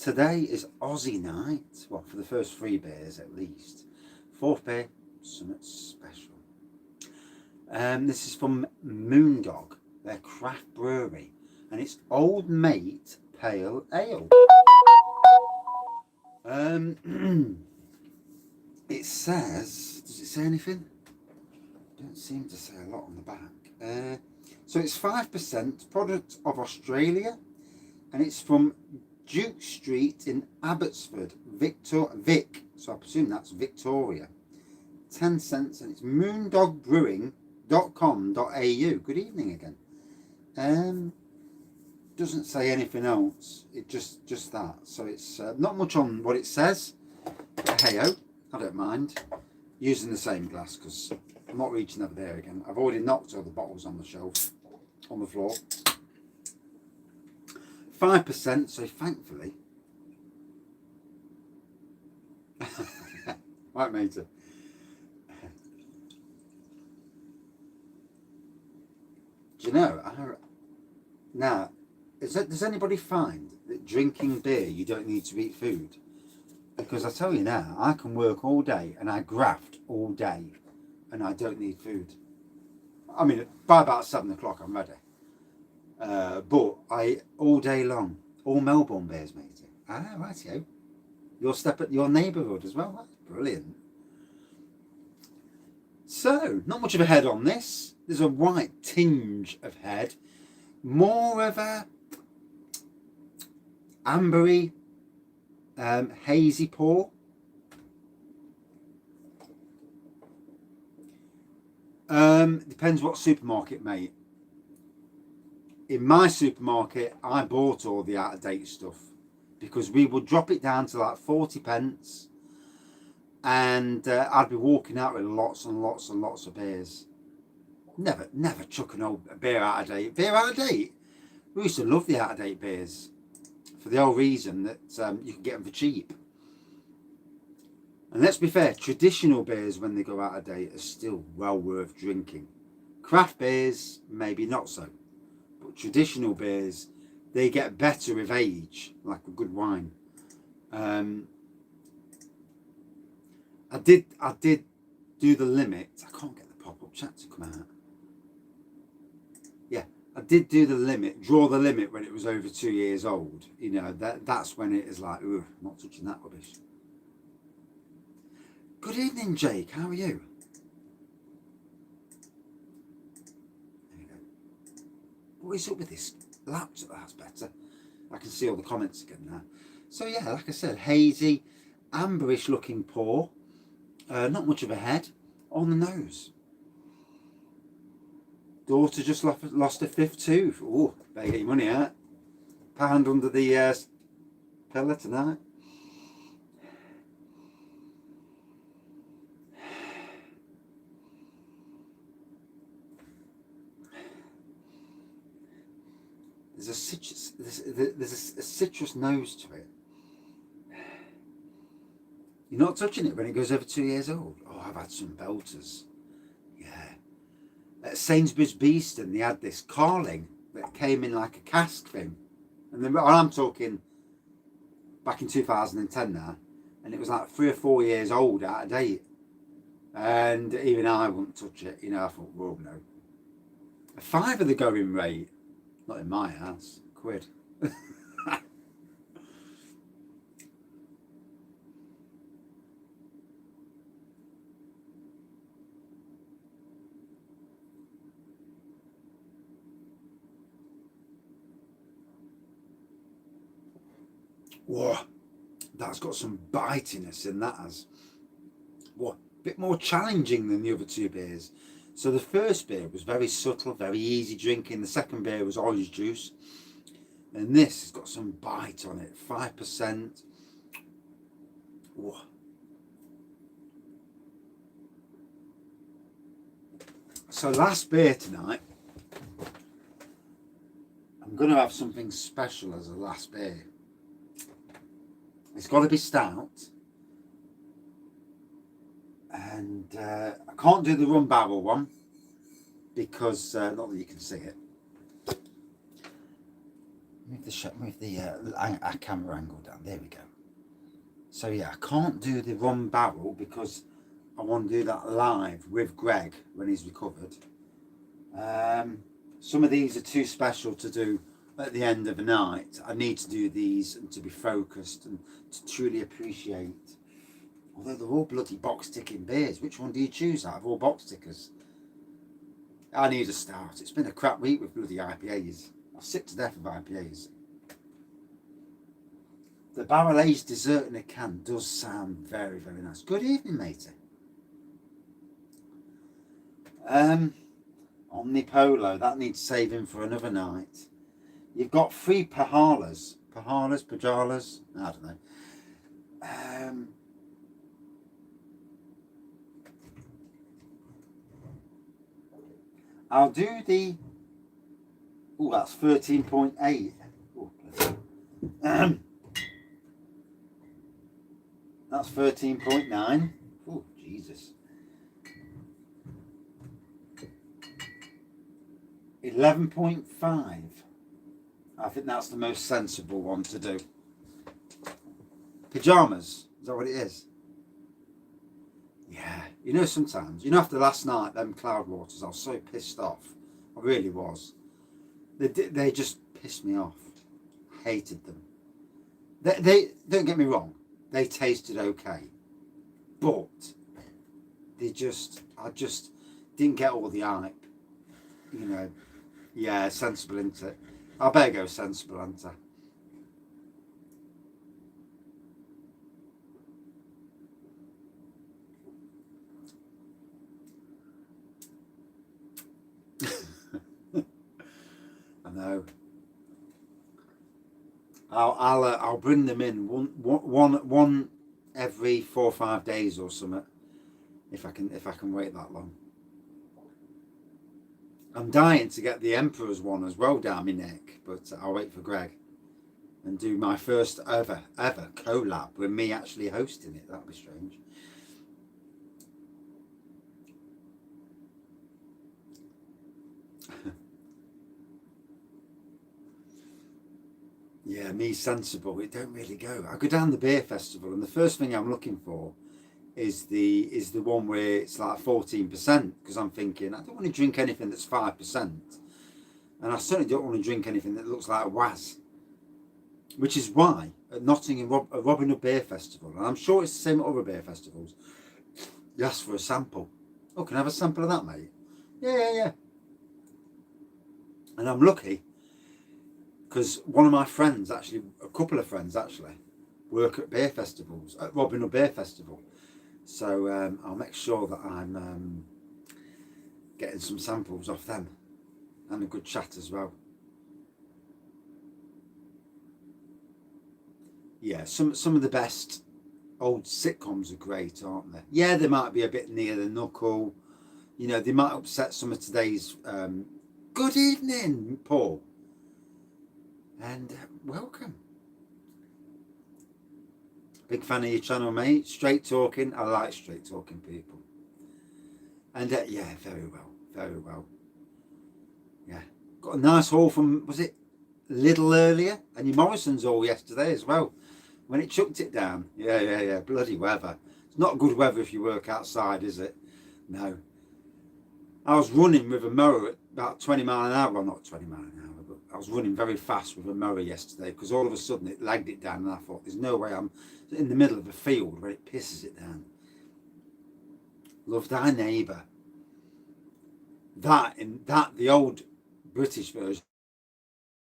today is Aussie night. Well, for the first 3 beers at least. 4th beer, something special. This is from Moondog, their craft brewery, and it's Old Mate Pale Ale. It says, does it say anything? Don't seem to say a lot on the back. So it's 5%, product of Australia, and it's from Duke Street in Abbotsford, Vic. So I presume that's Victoria. 10 cents, and it's moondogbrewing.com.au. Good evening again. Doesn't say anything else. It just that. So it's not much on what it says. But hey-ho, I don't mind using the same glass because I'm not reaching over there again. I've already knocked all the bottles on the shelf, on the floor. 5%, so thankfully. Right, matey. Do you know, now, does anybody find that drinking beer you don't need to eat food? Because I tell you now, I can work all day and I graft all day and I don't need food. I mean, by about 7 o'clock I'm ready. But I, all day long, all Melbourne beers, matey. Ah, rightio. You'll step at your neighbourhood as well. That's brilliant. So, not much of a head on this. There's a white tinge of head. More of a ambery, hazy pour. Depends what supermarket, mate. In my supermarket, I bought all the out-of-date stuff because we would drop it down to like 40 pence and I'd be walking out with lots and lots and lots of beers. Never chuck an old beer out of date. Beer out of date? We used to love the out-of-date beers for the whole reason that you can get them for cheap. And let's be fair, traditional beers when they go out of date are still well worth drinking. Craft beers, maybe not so. But traditional beers, they get better with age, like a good wine. I did do the limit. I can't get the pop-up chat to come out. Yeah, I did do the limit, draw the limit when it was over 2 years old. You know, that's when it is like, ugh, I'm not touching that rubbish. Good evening, Jake. How are you? There we go. What is up with this laptop? That's better. I can see all the comments again now. So yeah, like I said, hazy, amberish looking pour. Not much of a head. On the nose. Daughter just lost her 5th tooth. Oh, better get your money out. Pound under the pillow tonight. There's a citrus nose to it. You're not touching it when it goes over 2 years old. Oh, I've had some belters. Yeah. At Sainsbury's Beeston, they had this Carling that came in like a cask thing. And then, I'm talking back in 2010 now. And it was like 3 or 4 years old, out of date. And even I wouldn't touch it. You know, I thought, well, no. A £5 the going rate. Not in my house. £1. Whoa, that's got some bitiness in that as. Whoa, a bit more challenging than the other 2 beers. So the first beer was very subtle, very easy drinking. The second beer was orange juice. And this has got some bite on it, 5%. Whoa. So last beer tonight, I'm going to have something special as a last beer. It's got to be stout. And I can't do the rum barrel one because, not that you can see it. Move the camera angle down. There we go. So yeah, I can't do the rum barrel because I want to do that live with Greg when he's recovered. Some of these are too special to do at the end of the night. I need to do these and to be focused and to truly appreciate. Although they're all bloody box ticking beers. Which one do you choose out of all box tickers? I need a start. It's been a crap week with bloody IPAs. I'm sick to death of IPAs. The barrel aged dessert in a can does sound very, very nice. Good evening, matey. Omnipolo, that needs saving for another night. You've got 3 pajalas. Pajalas? I don't know. I'll do the... Oh, that's 13.8. Oh, that's 13.9. Oh, Jesus. 11.5. I think that's the most sensible one to do. Pyjamas. Is that what it is? Yeah. You know, sometimes, after last night, them cloud waters, I was so pissed off. I really was. They just pissed me off. Hated them. They don't get me wrong. They tasted okay. But I just didn't get all the hype. Yeah, sensible, isn't it? I better go sensible, aren't I? I know. I'll bring them in one every 4 or 5 days or something, if I can wait that long. I'm dying to get the Emperor's one as well down my neck, but I'll wait for Greg and do my first ever collab with me actually hosting it. That'd be strange. Yeah, me sensible. It don't really go. I go down the beer festival, and the first thing I'm looking for is the one where it's like 14%, because I'm thinking I don't want to drink anything that's 5%, and I certainly don't want to drink anything that looks like Waz. Which is why at Nottingham, a Robin Hood Beer Festival, and I'm sure it's the same at other beer festivals, you ask for a sample. Oh, can I have a sample of that, mate? Yeah. And I'm lucky because one of my friends, actually, a couple of friends actually, work at beer festivals, at Robin Hood Beer Festival. So I'll make sure that I'm getting some samples off them and a good chat as well. Yeah, some of the best old sitcoms are great, aren't they? Yeah, they might be a bit near the knuckle. They might upset some of today's... Good evening, Paul. And welcome. Big fan of your channel, mate. Straight talking. I like straight talking people. And yeah, very well. Yeah. Got a nice haul from, was it Lidl earlier? And your Morrison's haul yesterday as well. When it chucked it down. Yeah. Bloody weather. It's not good weather if you work outside, is it? No. I was running with a mower at about 20 mile an hour. Well, not 20 mile an hour, but I was running very fast with a mower yesterday because all of a sudden it lagged it down and I thought, there's no way I'm in the middle of a field where it pisses it down. Love thy neighbour. The old British version,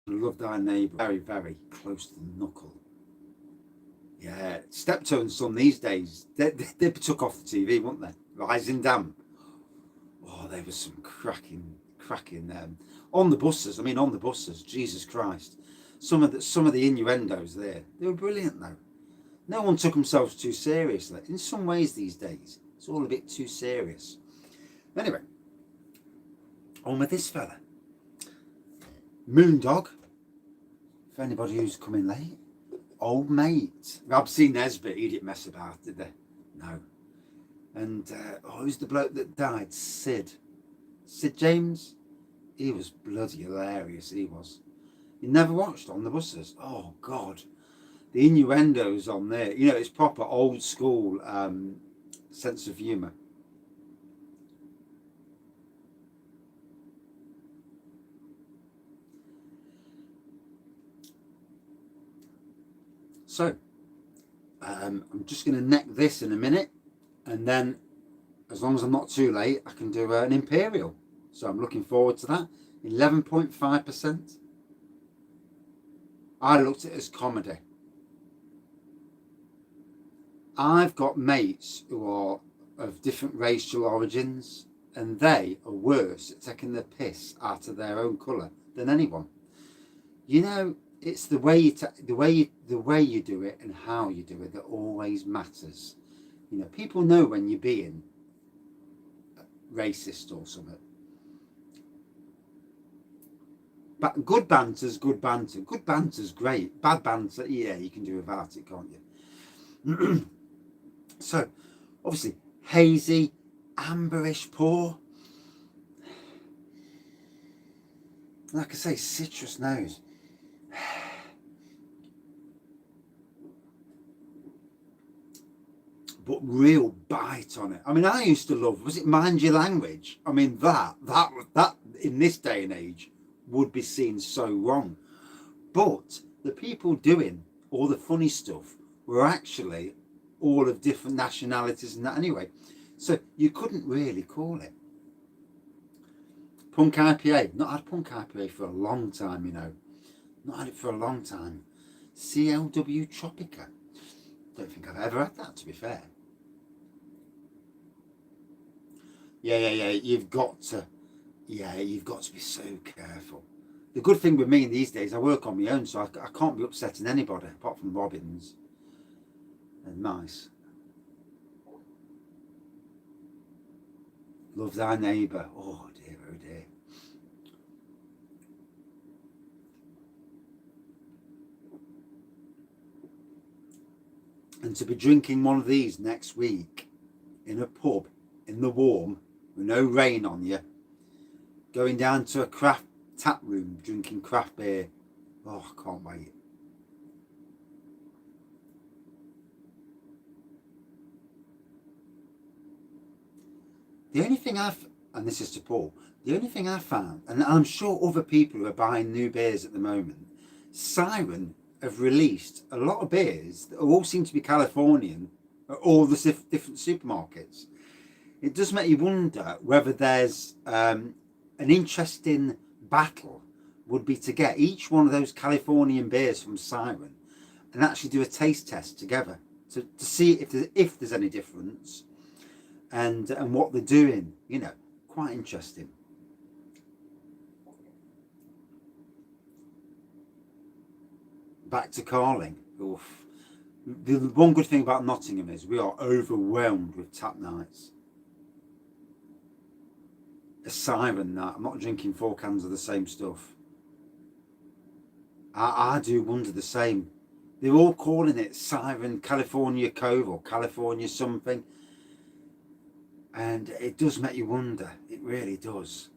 Love thy neighbour, very, very close to the knuckle. Yeah, Steptoe and Son these days, they took off the TV, weren't they? Rising Damp. Oh, there was some cracking on the buses, Jesus Christ. Some of the innuendos there, they were brilliant though. No one took themselves too seriously. In some ways these days, it's all a bit too serious. Anyway, on with this fella. Moondog, for anybody who's coming late. Old mate. I've seen Nesbitt, he didn't mess about, did they? No. And who's the bloke that died? Sid James. He was bloody hilarious, he was. You never watched on the buses? Oh God, the innuendos on there. You know, it's proper old school sense of humour. So I'm just going to neck this in a minute, and then as long as I'm not too late, I can do an imperial. So I'm looking forward to that. 11.5%. I looked at it as comedy. I've got mates who are of different racial origins, and they are worse at taking the piss out of their own colour than anyone. You know, it's the way you do it and how you do it that always matters. You know, people know when you're being racist or something. But good banter's good banter. Good banter's great. Bad banter, yeah, you can do without it, can't you? So, obviously, hazy, amberish pour. Like I say, citrus nose. But real bite on it. I mean, I used to love, was it Mind Your Language? I mean, that in this day and age would be seen so wrong. But the people doing all the funny stuff were actually all of different nationalities and that anyway. So you couldn't really call it. Punk IPA. Not had Punk IPA for a long time, you know. Not had it for a long time. CLW Tropica. Don't think I've ever had that, to be fair. Yeah. You've got to be so careful. The good thing with me these days, I work on my own, so I can't be upsetting anybody apart from robins and mice. Love thy neighbour. Oh dear, oh dear. And to be drinking one of these next week in a pub in the warm with no rain on you, going down to a craft tap room drinking craft beer. Oh, I can't wait. The only thing and this is to Paul, the only thing I found, and I'm sure other people who are buying new beers at the moment, Siren have released a lot of beers that all seem to be Californian at all the different supermarkets. It does make you wonder whether there's an interesting battle would be to get each one of those Californian beers from Siren and actually do a taste test together to see if there's any difference and what they're doing. You know, quite interesting. Back to Carling. Oof. The one good thing about Nottingham is we are overwhelmed with tap nights. A Siren night. I'm not drinking 4 cans of the same stuff. I do wonder the same. They're all calling it Siren California Cove or California something. And it does make you wonder. It really does.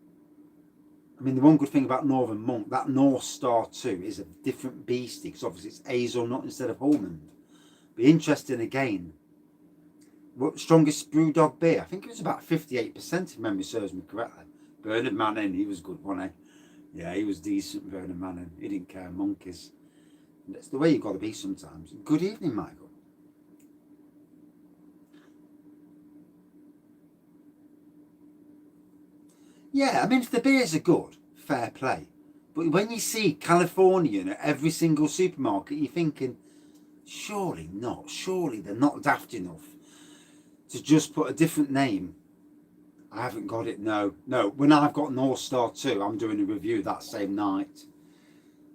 I mean, the one good thing about Northern Monk, that North Star 2 is a different beastie because obviously it's hazelnut instead of almond. Be interesting again. What strongest brewdog beer? I think it was about 58% if memory serves me correctly. Bernard Manning, he was good, wasn't he? Yeah, he was decent, Bernard Manning. He didn't care monkeys. That's the way you've got to be sometimes. Good evening, Michael. Yeah, I mean, if the beers are good, fair play. But when you see Californian at every single supermarket, you're thinking, surely not. Surely they're not daft enough to just put a different name. I haven't got it, no. When I've got North Star 2, I'm doing a review that same night.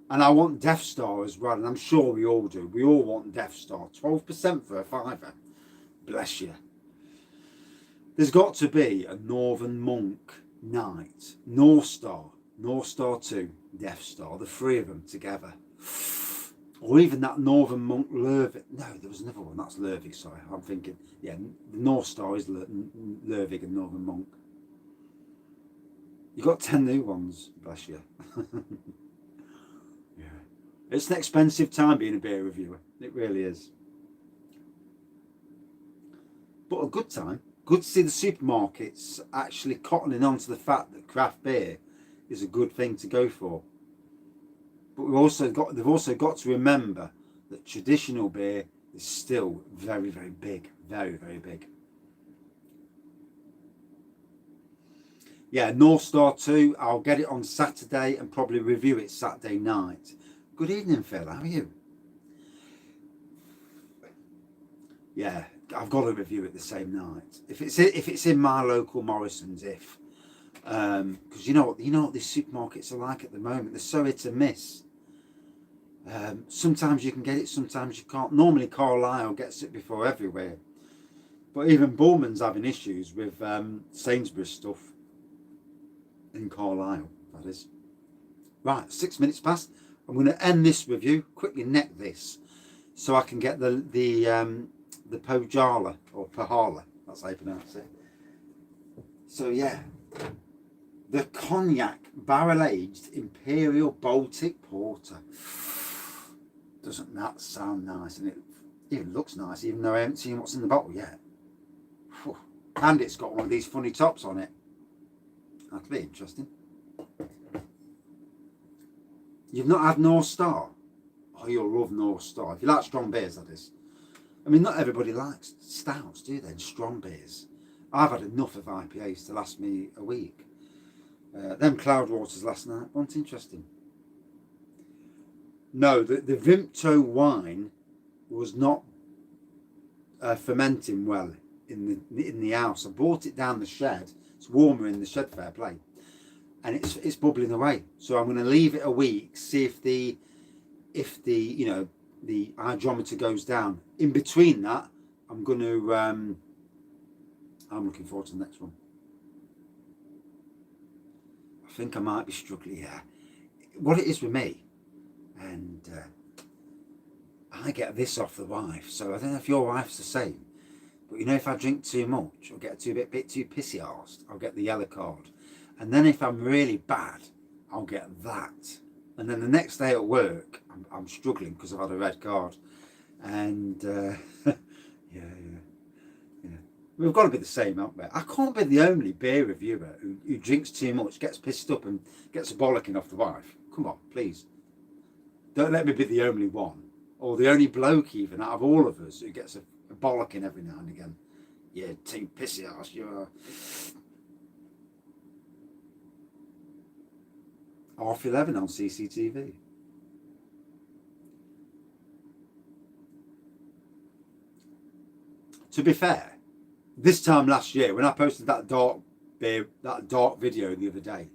And I want Death Star as well, and I'm sure we all do. We all want Death Star. 12% for a fiver. Bless you. There's got to be a Northern Monk night. North Star 2, Death Star, the 3 of them together. Or even that Northern Monk Lervig. No, there was another one. That's Lervig, sorry. I'm thinking, yeah, the North Star is Lervig and Northern Monk. You got 10 new ones, bless you. Yeah. It's an expensive time being a beer reviewer. It really is. But a good time. Good to see the supermarkets actually cottoning on to the fact that craft beer is a good thing to go for. But they've also got to remember that traditional beer is still very, very big. Very, very big. Yeah, North Star 2, I'll get it on Saturday and probably review it Saturday night. Good evening, Phil, how are you? Yeah, I've got to review it the same night. If it's in my local Morrison's, because you know what these supermarkets are like at the moment. They're so hit and miss. Sometimes you can get it, sometimes you can't. Normally Carlisle gets it before everywhere, but even Bullman's having issues with Sainsbury's stuff in Carlisle. That is right. 6 minutes past. I'm going to end this review. Quickly neck this, so I can get the Pojala or Pahala. That's how you pronounce it. So yeah, the cognac barrel-aged Imperial Baltic Porter. Doesn't that sound nice? And it even looks nice, even though I haven't seen what's in the bottle yet. And it's got one of these funny tops on it. That'll be interesting. You've not had North Star? Oh, you'll love North Star. If you like strong beers, that is. I mean, not everybody likes stouts, do they? And strong beers. I've had enough of IPAs to last me a week. Them Cloudwaters last night weren't interesting. No, the Vimto wine was not fermenting well in the house. I brought it down the shed. It's warmer in the shed, fair play, and it's bubbling away. So I'm going to leave it a week, see if the the hydrometer goes down. In between that, I'm going to I'm looking forward to the next one. I think I might be struggling here. What it is with me, and I get this off the wife, so I don't know if your wife's the same, but you know, if I drink too much or get a bit too pissy arsed, I'll get the yellow card, and then if I'm really bad, I'll get that, and then the next day at work I'm struggling because I've had a red card, and yeah. We've got to be the same, haven't we? I can't be the only beer reviewer who drinks too much, gets pissed up and gets a bollocking off the wife. Come on, please. Don't let me be the only one. Or the only bloke even out of all of us who gets a bollocking every now and again. Yeah, team pissy ass, you are. Half 11 on CCTV. To be fair, this time last year, when I posted that dark video the other day,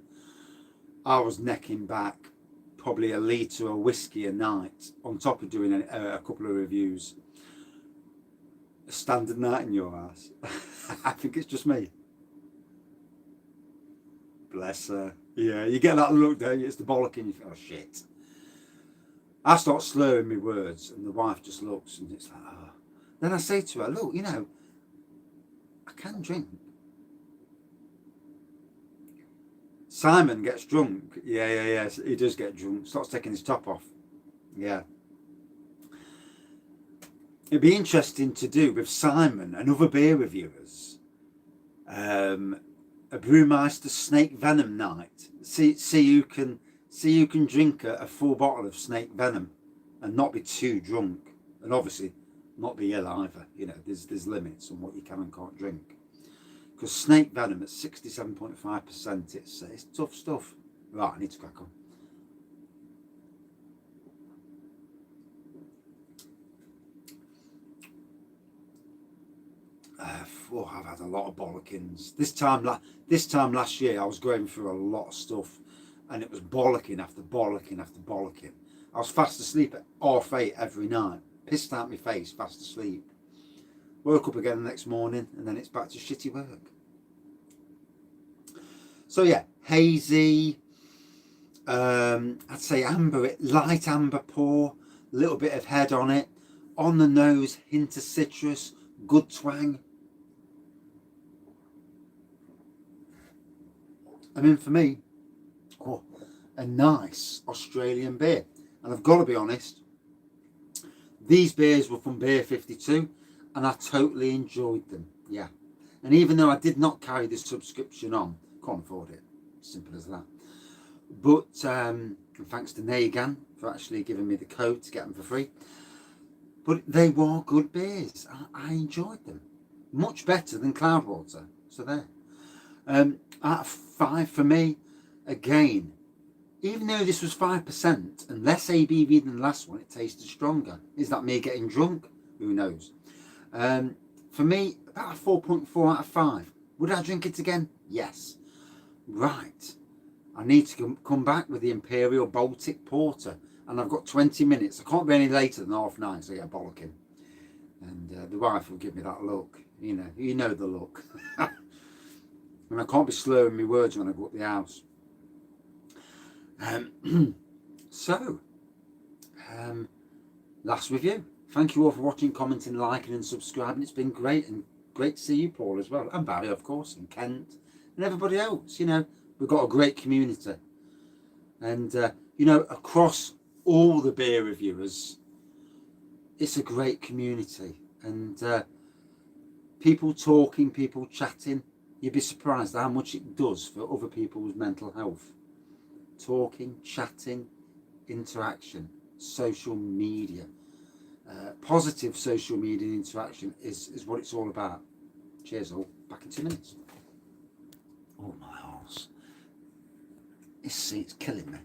I was necking back probably a litre of whiskey a night, on top of doing a couple of reviews. A standard night in your house. I think it's just me. Bless her. Yeah, you get that look, don't you? It's the bollocking. You think, oh shit. I start slurring my words, and the wife just looks, and it's like, oh. Then I say to her, look, you know, I can drink. Simon gets drunk. Yeah. He does get drunk. Starts taking his top off. Yeah. It'd be interesting to do with Simon and other beer reviewers. A Brewmeister Snake Venom night. See who can drink a full bottle of Snake Venom and not be too drunk, and obviously not be ill either. You know, there's limits on what you can and can't drink. Because Snake Venom at 67.5%, it's tough stuff. Right, I need to crack on. I've had a lot of bollockings. This time last year, I was going through a lot of stuff, and it was bollocking after bollocking after bollocking. I was fast asleep at 8:30 every night, pissed out my face, fast asleep. Woke up again the next morning, and then it's back to shitty work. So yeah, hazy. I'd say amber, light amber pour, a little bit of head on it, on the nose, hint of citrus, good twang. I mean, for me, a nice Australian beer. And I've got to be honest, these beers were from Beer 52 and I totally enjoyed them. Yeah. And even though I did not carry this subscription on, can't afford it. Simple as that. But thanks to Nagan for actually giving me the code to get them for free. But they were good beers. I enjoyed them. Much better than Cloudwater. So there. Out of 5 for me, again, even though this was 5% and less ABV than the last one, it tasted stronger. Is that me getting drunk? Who knows? For me, about a 4.4 out of 5. Would I drink it again? Yes. Right. I need to come back with the Imperial Baltic Porter. And I've got 20 minutes. I can't be any later than 9:30, so yeah, bollocking. And the wife will give me that look. You know the look. And I can't be slurring my words when I go up the house. Last review. Thank you all for watching, commenting, liking and subscribing. It's been great, and great to see you, Paul, as well. And Barry, of course, and Kent and everybody else. We've got a great community. And, across all the beer reviewers, it's a great community. And people talking, people chatting. You'd be surprised how much it does for other people's mental health. Talking, chatting, interaction, social media. Positive social media interaction is what it's all about. Cheers all. Back in 2 minutes. Oh, my horse. It's killing me.